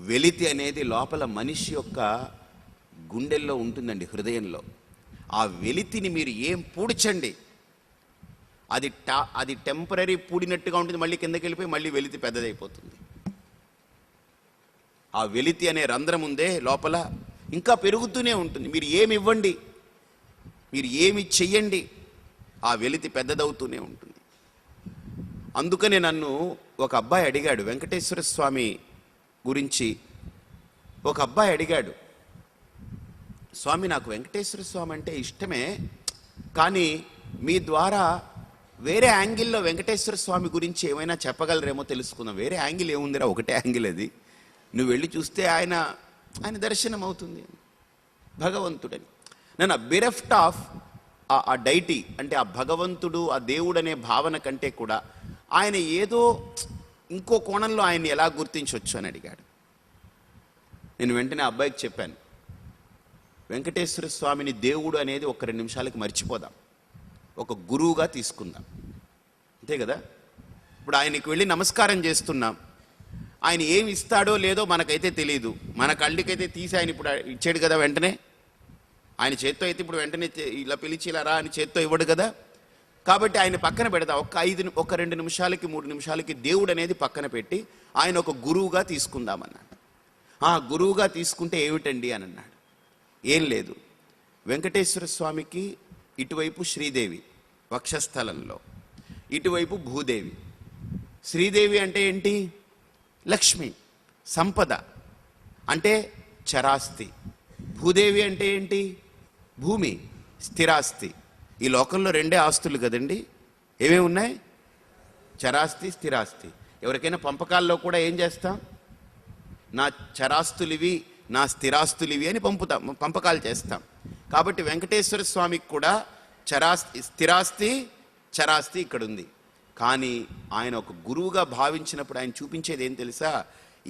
వెలితి అనేది లోపల మనిషి యొక్క గుండెల్లో ఉంటుందండి, హృదయంలో. ఆ వెలితిని మీరు ఏం పూడ్చండి, అది టెంపరీ పూడినట్టుగా ఉంటుంది, మళ్ళీ కిందకి వెళ్ళిపోయి మళ్ళీ వెలితి పెద్దదైపోతుంది. ఆ వెలితి అనే రంధ్రం ఉందే లోపల, ఇంకా పెరుగుతూనే ఉంటుంది. మీరు ఏమి ఇవ్వండి, మీరు ఏమి చెయ్యండి, ఆ వెలితి పెద్దదవుతూనే ఉంటుంది. అందుకనే నన్ను ఒక అబ్బాయి అడిగాడు, వెంకటేశ్వర స్వామి గురించి ఒక అబ్బాయి అడిగాడు, స్వామి నాకు వెంకటేశ్వర స్వామి అంటే ఇష్టమే, కానీ మీ ద్వారా వేరే యాంగిల్లో వెంకటేశ్వర స్వామి గురించి ఏమైనా చెప్పగలరేమో తెలుసుకుందాం. వేరే యాంగిల్ ఏముందిరా, ఒకటే యాంగిల్ అది, నువ్వు వెళ్ళి చూస్తే ఆయన దర్శనం అవుతుంది భగవంతుడని. నన్ను బిరెఫ్ట్ ఆఫ్ ఆ డైటీ అంటే ఆ భగవంతుడు, ఆ దేవుడు అనే భావన కంటే కూడా ఆయన ఏదో ఇంకో కోణంలో ఆయన్ని ఎలా గుర్తించవచ్చు అని అడిగాడు. నేను వెంటనే ఆ అబ్బాయికి చెప్పాను, వెంకటేశ్వర స్వామిని దేవుడు అనేది ఒక 2 నిమిషాలకి మర్చిపోదాం, ఒక గురువుగా తీసుకుందాం, అంతే కదా. ఇప్పుడు ఆయనకి వెళ్ళి నమస్కారం చేస్తున్నాం, ఆయన ఏమి ఇస్తాడో లేదో మనకైతే తెలియదు, మన కళ్ళకైతే తీసి ఆయన ఇప్పుడు ఇచ్చాడు కదా వెంటనే. ఆయన చేత్తో అయితే ఇప్పుడు వెంటనే ఇలా పిలిచి ఇలా రా అని చేత్తో ఇవ్వడు కదా. కాబట్టి ఆయన పక్కన పెడతా, ఒక 2 నిమిషాలకి 3 నిమిషాలకి దేవుడు అనేది పక్కన పెట్టి ఆయన ఒక గురువుగా తీసుకుందామన్నాడు. ఆ గురువుగా తీసుకుంటే ఏమిటండి అని అన్నాడు. ఏం లేదు, వెంకటేశ్వర స్వామికి ఇటువైపు శ్రీదేవి వక్షస్థలంలో, ఇటువైపు భూదేవి. శ్రీదేవి అంటే ఏంటి? లక్ష్మి, సంపద, అంటే చరాస్తి. భూదేవి అంటే ఏంటి? భూమి, స్థిరాస్తి. ఈ లోకంలో 2 ఆస్తులు కదండి, ఏమేమి ఉన్నాయి? చరాస్తి, స్థిరాస్తి. ఎవరికైనా పంపకాల్లో కూడా ఏం చేస్తాం? నా చరాస్తులివి, నా స్థిరాస్తులివి అని పంపకాలు చేస్తాం. కాబట్టి వెంకటేశ్వర స్వామికి కూడా స్థిరాస్తి, చరాస్తి ఇక్కడ ఉంది. కానీ ఆయన ఒక గురువుగా భావించినప్పుడు ఆయన చూపించేది ఏం తెలుసా?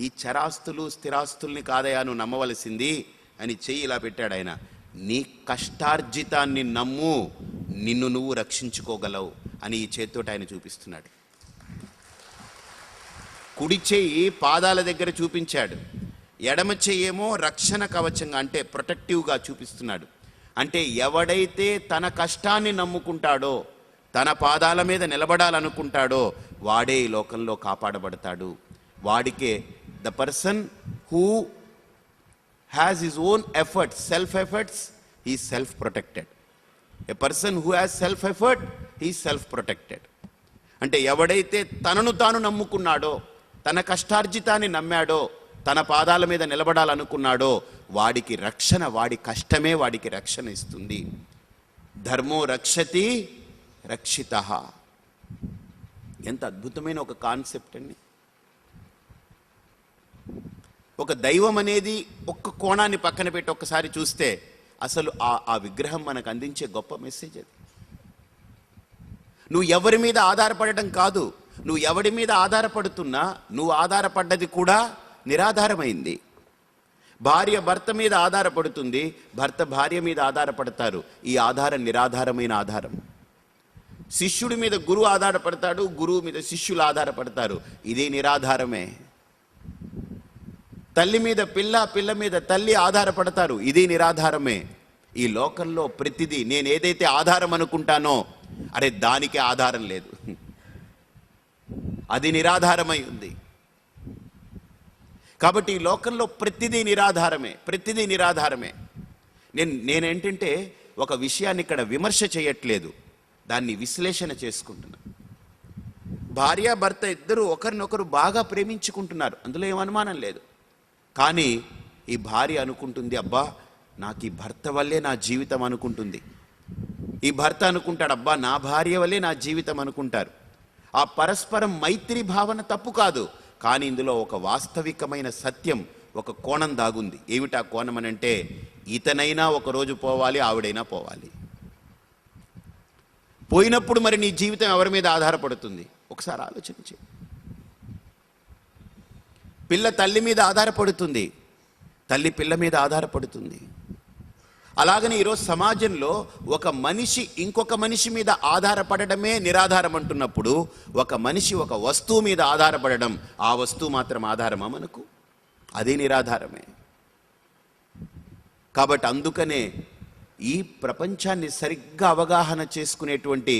ఈ చరాస్తులు స్థిరాస్తుల్ని కాదయా నువ్వు నమ్మవలసింది అని చెయ్యి ఇలా పెట్టాడు ఆయన. నీ కష్టార్జితాన్ని నమ్ము, నిన్ను నువ్వు రక్షించుకోగలవు అని ఈ చేత్తోటి ఆయన చూపిస్తున్నాడు. కుడి చెయ్యి పాదాల దగ్గర చూపించాడు, ఎడమ చెయ్యేమో రక్షణ కవచంగా అంటే ప్రొటెక్టివ్గా చూపిస్తున్నాడు. అంటే ఎవడైతే తన కష్టాన్ని నమ్ముకుంటాడో, తన పాదాల మీద నిలబడాలనుకుంటాడో వాడే ఈ లోకంలో కాపాడబడతాడు. వాడికే the person who has his own efforts, self efforts, he self protected. A person who has self effort, he self protected. అంటే ఎవడైతే తనను తాను నమ్ముకున్నాడో, తన కష్టార్జితాన్ని నమ్మాడో, తన పాదాల మీద నిలబడాలనుకున్నాడో వాడికి రక్షణ, వాడి కష్టమే వాడికి రక్షణ ఇస్తుంది. ధర్మో రక్షతి రక్షితః. ఎంత అద్భుతమైన ఒక కాన్సెప్ట్ అండి. ఒక దైవం అనేది ఒక్క కోణాన్ని పక్కన పెట్టి ఒక్కసారి చూస్తే అసలు ఆ విగ్రహం మనకు అందించే గొప్ప మెసేజ్ అది. నువ్వు ఎవరి మీద ఆధారపడటం కాదు, నువ్వు ఎవడి మీద ఆధారపడుతున్నా నువ్వు ఆధారపడ్డది కూడా నిరాధారమైంది. భార్య భర్త మీద ఆధారపడుతుంది, భర్త భార్య మీద ఆధారపడతారు. ఈ ఆధారం నిరాధారమైన ఆధారం. శిష్యుడి మీద గురువు ఆధారపడతాడు, గురువు మీద శిష్యులు ఆధారపడతారు. ఇదే నిరాధారమే. తల్లి మీద పిల్ల, పిల్ల మీద తల్లి ఆధారపడతారు. ఇది నిరాధారమే. ఈ లోకంలో ప్రతిదీ నేను ఏదైతే ఆధారం అనుకుంటానో అరే దానికి ఆధారం లేదు, అది నిరాధారమై ఉంది. కాబట్టి ఈ లోకంలో ప్రతిదీ నిరాధారమే, ప్రతిదీ నిరాధారమే. నేనేంటంటే ఒక విషయాన్ని ఇక్కడ విమర్శ చేయట్లేదు, దాన్ని విశ్లేషణ చేసుకుంటున్నా. భార్యాభర్త ఇద్దరు ఒకరినొకరు బాగా ప్రేమించుకుంటున్నారు, అందులో ఏం అనుమానం లేదు. కానీ ఈ భార్య అనుకుంటుంది, అబ్బా నాకు ఈ భర్త వల్లే నా జీవితం అనుకుంటుంది. ఈ భర్త అనుకుంటాడు, అబ్బా నా భార్య వల్లే నా జీవితం అనుకుంటారు. ఆ పరస్పరం మైత్రి భావన తప్పు కాదు, కానీ ఇందులో ఒక వాస్తవికమైన సత్యం, ఒక కోణం దాగుంది. ఏమిటా కోణం అని అంటే, ఇతనైనా ఒకరోజు పోవాలి, ఆవిడైనా పోవాలి. పోయినప్పుడు మరి నీ జీవితం ఎవరి మీద ఆధారపడుతుంది? ఒకసారి ఆలోచించి. పిల్ల తల్లి మీద ఆధారపడుతుంది, తల్లి పిల్ల మీద ఆధారపడుతుంది. అలాగని ఈరోజు సమాజంలో ఒక మనిషి ఇంకొక మనిషి మీద ఆధారపడడమే నిరాధారం అంటున్నప్పుడు, ఒక మనిషి ఒక వస్తువు మీద ఆధారపడడం, ఆ వస్తువు మాత్రం ఆధారమా మనకు? అది నిరాధారమే. కాబట్టి అందుకనే ఈ ప్రపంచాన్ని సరిగ్గా అవగాహన చేసుకునేటువంటి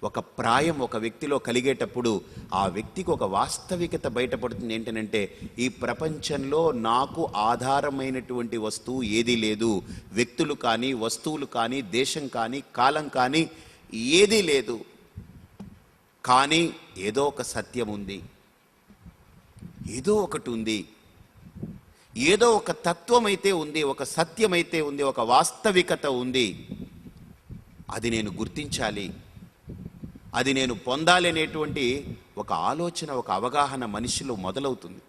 ఒక ప్రాయం ఒక వ్యక్తిలో కలిగేటప్పుడు ఆ వ్యక్తికి ఒక వాస్తవికత బయటపడుతుంది. ఏంటనంటే, ఈ ప్రపంచంలో నాకు ఆధారమైనటువంటి వస్తువు ఏదీ లేదు. వ్యక్తులు కానీ, వస్తువులు కానీ, దేశం కానీ, కాలం కానీ ఏదీ లేదు. కానీ ఏదో ఒక సత్యం ఉంది, ఏదో ఒకటి ఉంది, ఏదో ఒక తత్వం అయితే ఉంది, ఒక సత్యం అయితే ఉంది, ఒక వాస్తవికత ఉంది. అది నేను గుర్తించాలి, అది నేను పొందాలి అనేటువంటి ఒక ఆలోచన, ఒక అవగాహన మనిషిలో మొదలవుతుంది.